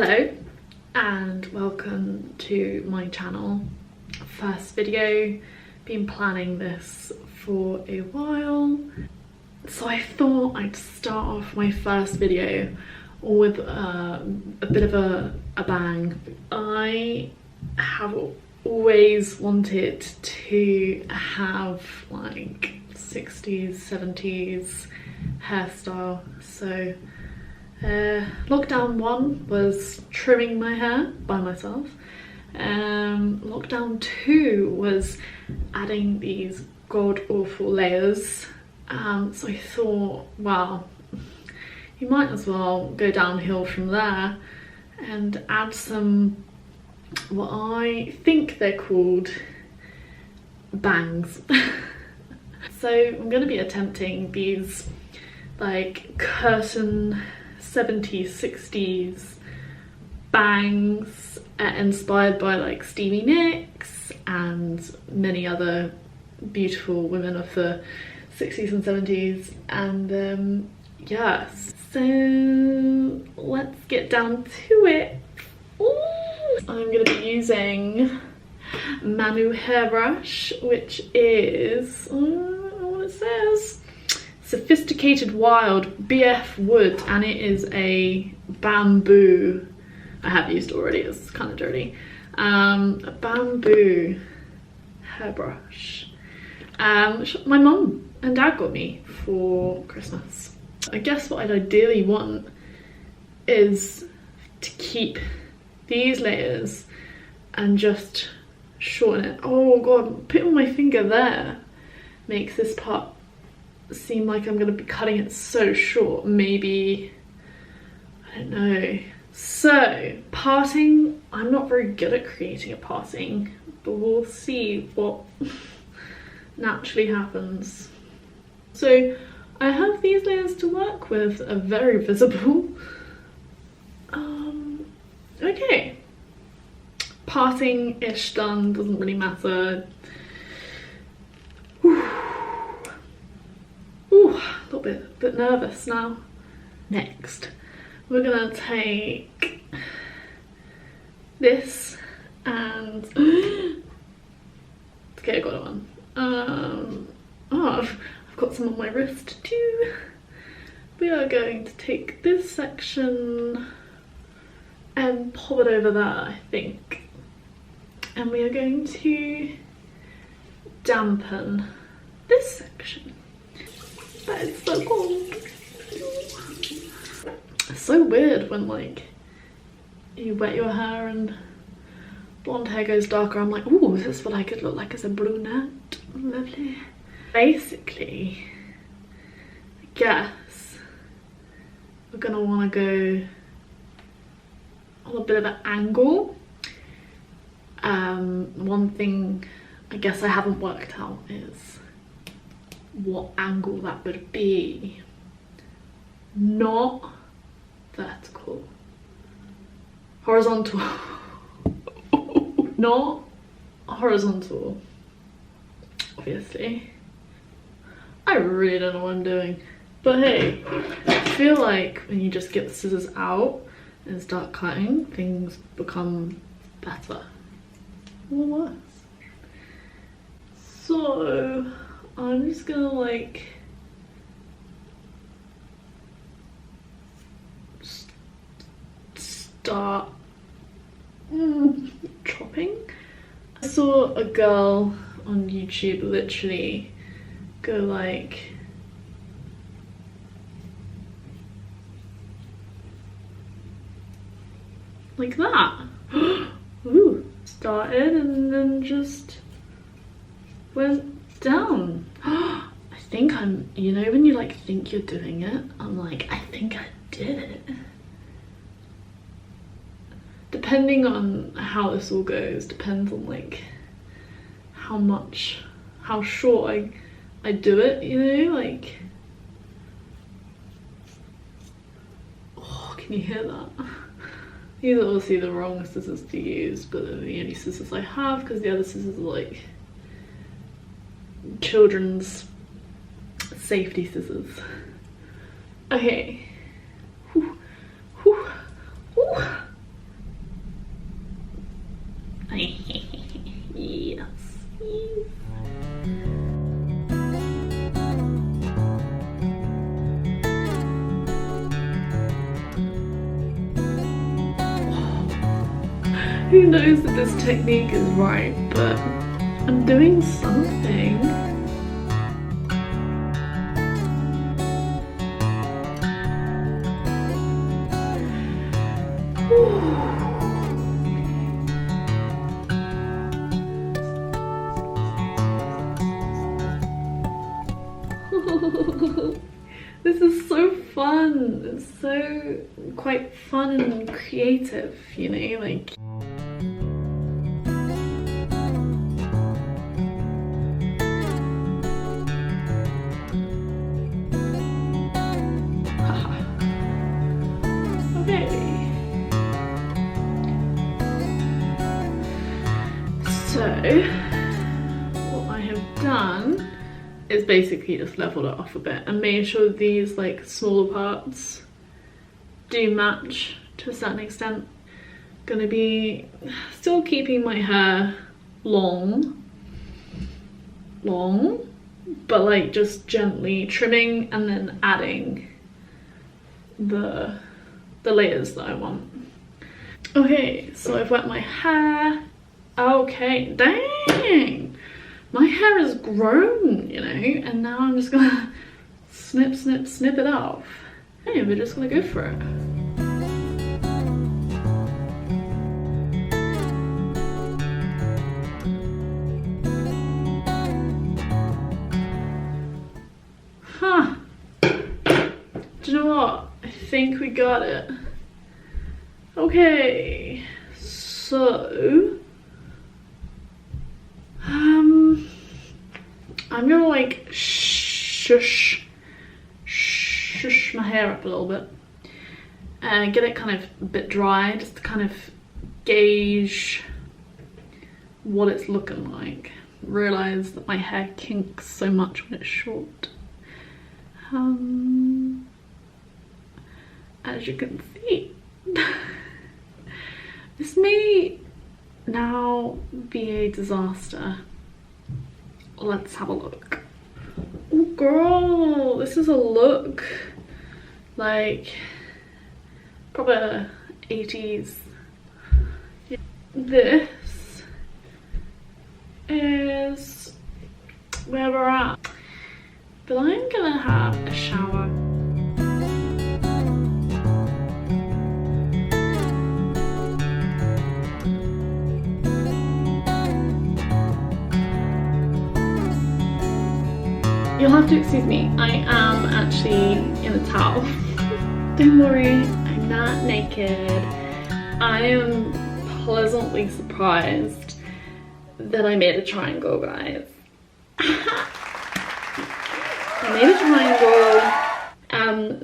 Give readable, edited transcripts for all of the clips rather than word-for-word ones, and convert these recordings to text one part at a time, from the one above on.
Hello and welcome to my channel. First video, been planning this for a while, so I thought I'd start off my first video with a bit of a bang. I have always wanted to have like 60s, 70s hairstyle, so lockdown 1 was trimming my hair by myself. Lockdown 2 was adding these god-awful layers. So I thought, well, you might as well go downhill from there and add some, what I think they're called, bangs. So I'm going to be attempting these like curtain 70s, 60s bangs inspired by like Stevie Nicks and many other beautiful women of the 60s and 70s, and yes, so let's get down to it. Ooh. I'm going to be using Manu hairbrush, which is, I don't know what it says, Sophisticated Wild BF Wood, and it is a bamboo. I have used already, it's kind of dirty. A bamboo hairbrush, which my mum and dad got me for Christmas. I guess what I'd ideally want is to keep these layers and just shorten it. Oh god, putting my finger there makes this part seem like I'm gonna be cutting it so short. Maybe, I don't know. So parting, I'm not very good at creating a parting, but we'll see what naturally happens. So I have these layers to work with, are very visible. Okay, parting-ish done, doesn't really matter. Ooh, a little bit nervous now. Next, we're gonna take this and okay, I got it one. Oh, I've got some on my wrist too. We are going to take this section and pop it over there, I think, and we are going to dampen this section. That is so cool. It's so weird when like you wet your hair and blonde hair goes darker. I'm like, ooh, is this what I could look like as a brunette? Lovely. Basically, I guess we're gonna want to go on a bit of an angle. One thing I guess I haven't worked out is what angle that would be. Not vertical, horizontal. Not horizontal, obviously. I really don't know what I'm doing, but hey, I feel like when you just get the scissors out and start cutting, things become better or worse. So I'm just gonna like start chopping. I saw a girl on YouTube literally go like that. Ooh, started and then just went down. I think I'm, you know when you like think you're doing it, I'm like, I think I did it. Depending on how this all goes, depends on like how short I do it, you know, like, oh, can you hear that? These are obviously the wrong scissors to use, but they're the only scissors I have because the other scissors are like children's safety scissors. Okay. Whew. Whew. Whew. Who knows if this technique is right, but I'm doing something. This is so fun. It's so quite fun and creative, you know, like. Okay. So what I have done is basically just leveled it off a bit and made sure these like smaller parts do match to a certain extent. Gonna be still keeping my hair long, but like just gently trimming and then adding the layers that I want. Okay, so I've wet my hair. Okay, dang! My hair has grown, you know, and now I'm just gonna snip it off. Hey, we're just gonna go for it. Huh. Do you know what? I think we got it. Okay, so I'm gonna like shush my hair up a little bit and get it kind of a bit dry, just to kind of gauge what it's looking like. Realize that my hair kinks so much when it's short. As you can see, this may now be a disaster. Let's have a look. Oh girl, this is a look like proper 80s. This is where we're at. But I'm gonna have a shower. You'll have to excuse me, I am actually in a towel. Don't worry, I'm not naked. I am pleasantly surprised that I made a triangle, guys. I made a triangle.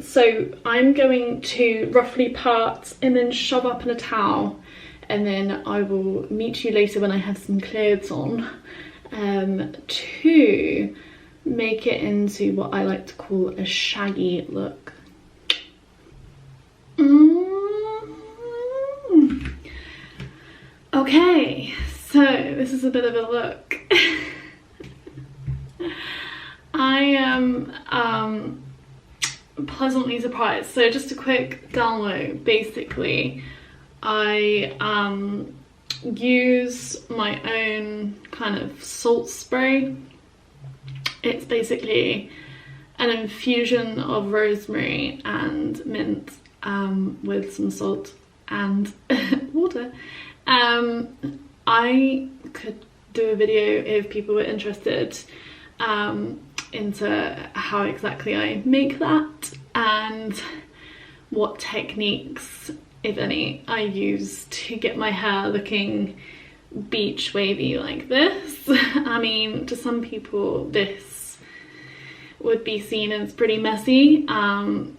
So I'm going to roughly part and then shove up in a towel, and then I will meet you later when I have some clothes on to make it into what I like to call a shaggy look. Okay, so this is a bit of a look. I am pleasantly surprised. So just a quick download. Basically, I use my own kind of salt spray. It's basically an infusion of rosemary and mint with some salt and water. I could do a video if people were interested into how exactly I make that and what techniques, if any, I use to get my hair looking beach wavy like this. I mean, to some people this would be seen as pretty messy and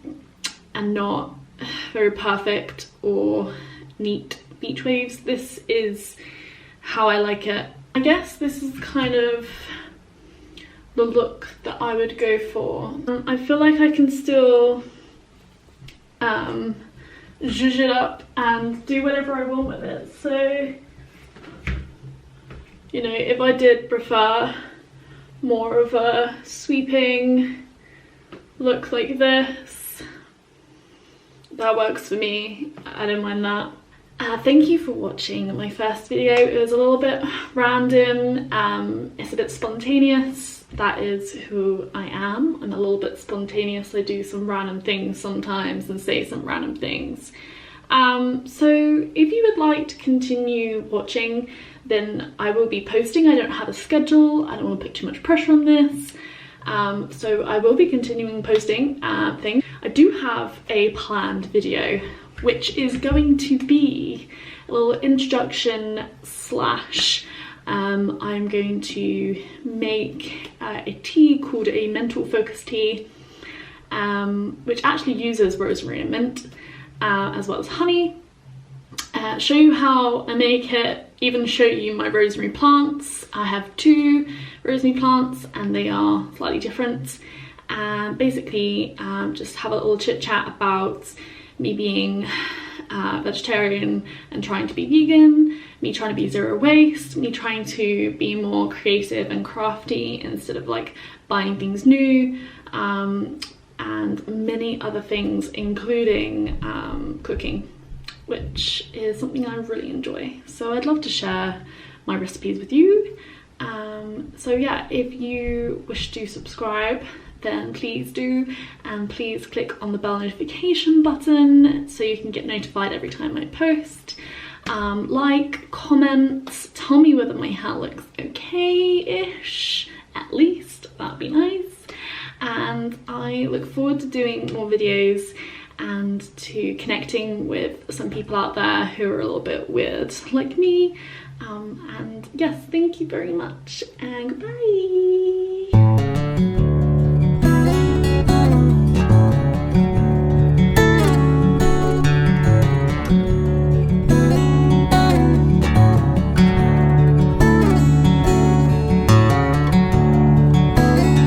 not very perfect or neat beach waves. This is how I like it. I guess this is kind of the look that I would go for. I feel like I can still zhuzh it up and do whatever I want with it. So, you know, if I did prefer more of a sweeping look like this, that works for me. I don't mind that. Thank you for watching my first video. It was a little bit random, it's a bit spontaneous. That is who I am. I'm a little bit spontaneous. I do some random things sometimes and say some random things. So if you would like to continue watching, then I will be posting. I don't have a schedule. I don't want to put too much pressure on this. So I will be continuing posting things. I do have a planned video, which is going to be a little introduction slash I'm going to make a tea called a mental focus tea, which actually uses rosemary and mint as well as honey. Show you how I make it, even show you my rosemary plants. I have 2 rosemary plants and they are slightly different, and basically just have a little chit chat about me being vegetarian and trying to be vegan, me trying to be zero waste, me trying to be more creative and crafty instead of like buying things new, and many other things, including cooking, which is something I really enjoy. So I'd love to share my recipes with you. So yeah, if you wish to subscribe, then please do, and please click on the bell notification button so you can get notified every time I post. Like, comment, tell me whether my hair looks okay-ish, at least, that'd be nice. And I look forward to doing more videos and to connecting with some people out there who are a little bit weird like me. And yes, thank you very much, and goodbye.